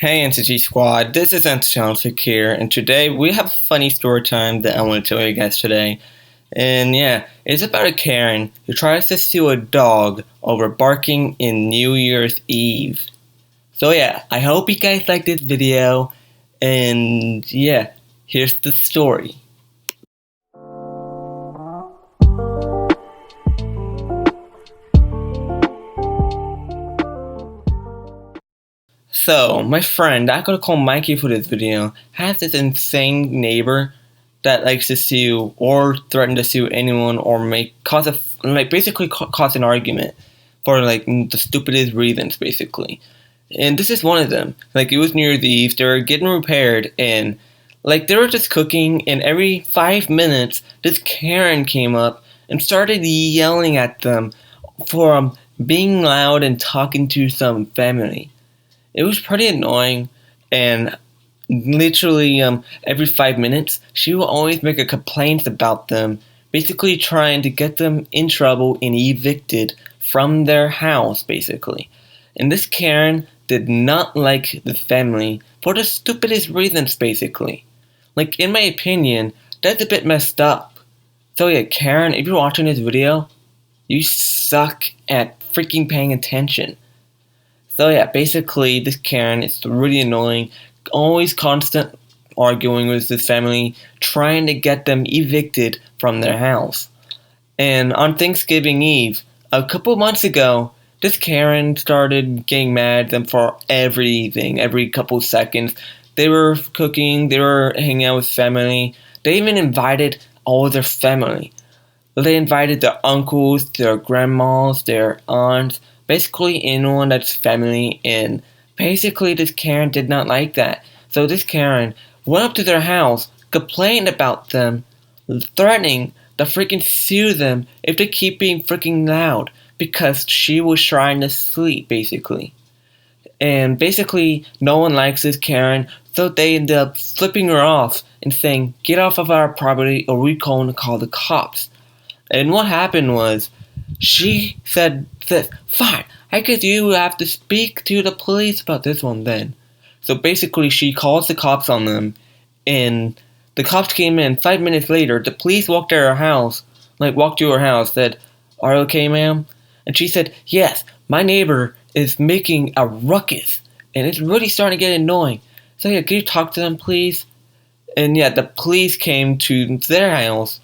Hey NCG Squad, this is Antontic here, and today we have a funny story time that I want to tell you guys today. And yeah, it's about a Karen who tries to sue a dog over barking in New Year's Eve. So yeah, I hope you guys like this video, and yeah, here's the story. So, my friend, I'm gonna call Mikey for this video, has this insane neighbor that likes to sue or threaten to sue anyone or basically cause an argument for the stupidest reasons, basically. And this is one of them. It was New Year's Eve, they were getting repaired, and they were just cooking, and every 5 minutes, this Karen came up and started yelling at them for being loud and talking to some family. It was pretty annoying, and literally every 5 minutes, she will always make a complaint about them, basically trying to get them in trouble and evicted from their house, basically. And this Karen did not like the family for the stupidest reasons, basically. In my opinion, that's a bit messed up. So yeah, Karen, if you're watching this video, you suck at freaking paying attention. So yeah, basically this Karen is really annoying, always constant arguing with this family, trying to get them evicted from their house. And on Thanksgiving Eve, a couple months ago, this Karen started getting mad at them for everything, every couple seconds. They were cooking, they were hanging out with family, they even invited all of their family. They invited their uncles, their grandmas, their aunts, basically anyone that's family, and basically this Karen did not like that. So this Karen went up to their house, complained about them, threatening to freaking sue them if they keep being freaking loud because she was trying to sleep, basically. And basically no one likes this Karen, so they ended up flipping her off and saying, "Get off of our property or we're going to call the cops." And what happened was, she said, "Fine, I guess you have to speak to the police about this one then." So basically she calls the cops on them, and the cops came in. 5 minutes later, the police walked to her house, said, "Are you okay, ma'am?" And she said, "Yes, my neighbor is making a ruckus, and it's really starting to get annoying. So yeah, can you talk to them, please?" And yeah, the police came to their house,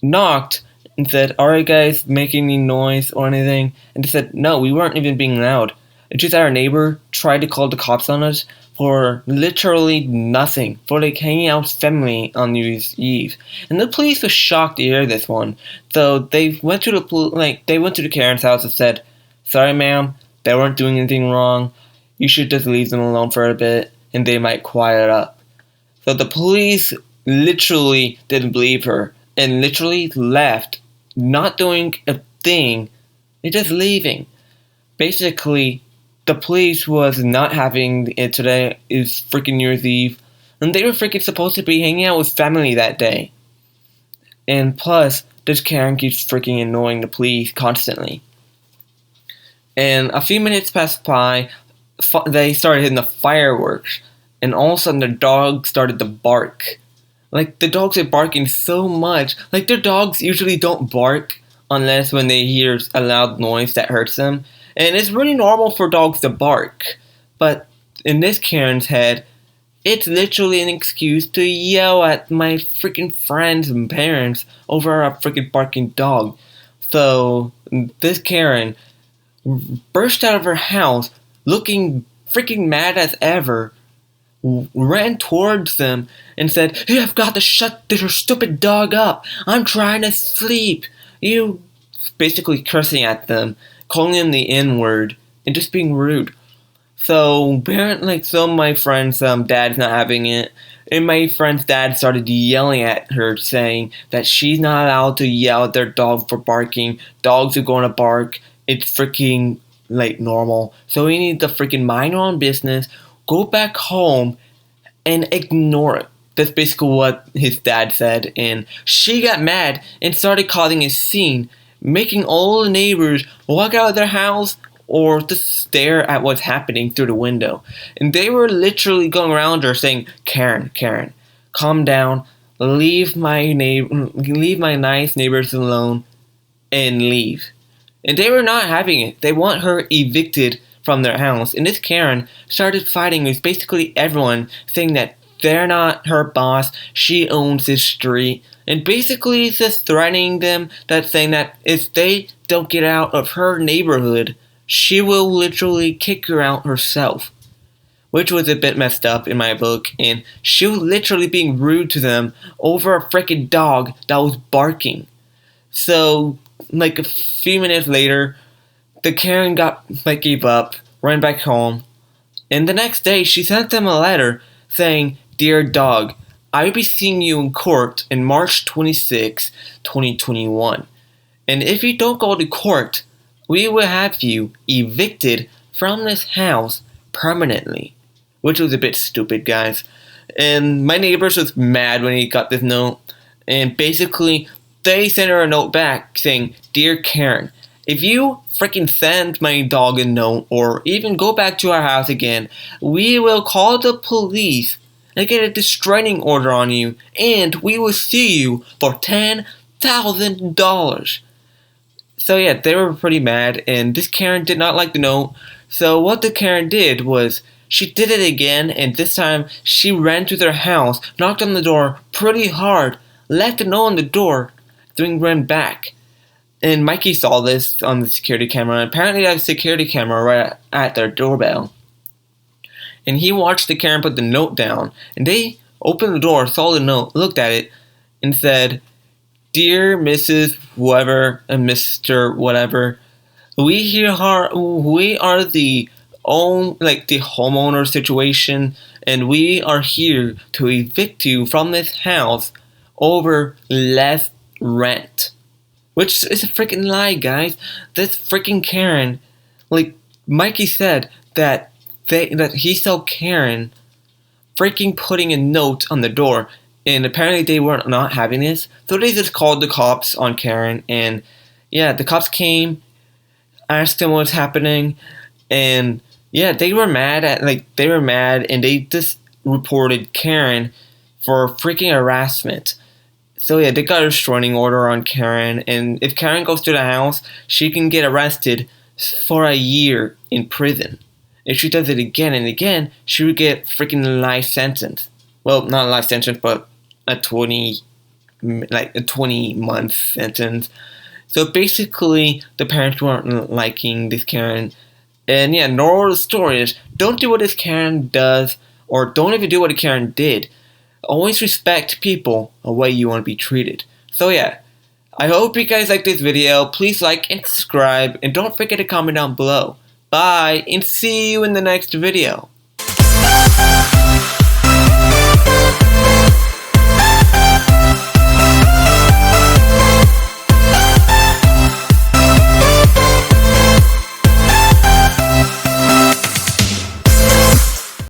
knocked, and said, "Are you guys making any noise or anything?" And they said, "No, we weren't even being loud. It's just our neighbor tried to call the cops on us for literally nothing, for hanging out with family on New Year's Eve." And the police was shocked to hear this one. So they went to the Karen's house and said, "Sorry, ma'am, they weren't doing anything wrong. You should just leave them alone for a bit, and they might quiet up." So the police literally didn't believe her and literally left, not doing a thing, they're just leaving. Basically, the police was not having it today. It's freaking New Year's Eve, and they were freaking supposed to be hanging out with family that day. And plus, this Karen keeps freaking annoying the police constantly. And a few minutes passed by, they started hitting the fireworks, and all of a sudden the dog started to bark. The dogs are barking so much. Their dogs usually don't bark unless when they hear a loud noise that hurts them. And it's really normal for dogs to bark. But in this Karen's head, it's literally an excuse to yell at my freaking friends and parents over a freaking barking dog. So this Karen burst out of her house looking freaking mad as ever, ran towards them and said, "You have got to shut your stupid dog up. I'm trying to sleep." You basically cursing at them, calling them the N-word, and just being rude. So apparently, my friend's dad's not having it, and my friend's dad started yelling at her, saying that she's not allowed to yell at their dog for barking. Dogs are going to bark. It's freaking normal. So we need to freaking mind our own business, go back home, and ignore it. That's basically what his dad said, and she got mad and started causing a scene, making all the neighbors walk out of their house or just stare at what's happening through the window. And they were literally going around her saying, Karen, Karen, calm down, leave my nice neighbors alone, and leave. And they were not having it. They want her evicted from their house. And this Karen started fighting with basically everyone, saying that they're not her boss, she owns this street, and basically just threatening them, that saying that if they don't get out of her neighborhood, she will literally kick her out herself. Which was a bit messed up in my book, and she was literally being rude to them over a freaking dog that was barking. So, like a few minutes later, the Karen gave up, ran back home, and the next day she sent them a letter saying, Dear dog, I will be seeing you in court on March 26, 2021. And if you don't go to court, we will have you evicted from this house permanently. Which was a bit stupid, guys. And my neighbors was mad when he got this note. And basically, they sent her a note back saying, Dear Karen, if you freaking send my dog a note or even go back to our house again, we will call the police and get a restraining order on you, and we will sue you for $10,000. So yeah, they were pretty mad, and this Karen did not like the note. So what the Karen did was, she did it again, and this time she ran to their house, knocked on the door pretty hard, left a note on the door, then ran back. And Mikey saw this on the security camera, and apparently they have a security camera right at their doorbell. And he watched the Karen put the note down, and they opened the door, saw the note, looked at it, and said, Dear Mrs. Whoever and Mr. Whatever, we are the homeowner situation, and we are here to evict you from this house over less rent. Which is a freaking lie, guys. This freaking Karen, like Mikey said, that he saw Karen freaking putting a note on the door, and apparently they were not having this, so they just called the cops on Karen, and yeah, the cops came, asked them what's happening, and yeah, they were mad, and they just reported Karen for freaking harassment. So yeah, they got a restraining order on Karen, and if Karen goes to the house, she can get arrested for a year in prison. If she does it again and again, she would get freaking life sentence. Well, not a life sentence, but a 20-month sentence. So basically, the parents weren't liking this Karen. And yeah, moral of the story is, don't do what this Karen does, or don't even do what a Karen did. Always respect people the way you want to be treated. So yeah, I hope you guys like this video. Please like and subscribe, and don't forget to comment down below. Bye, and see you in the next video.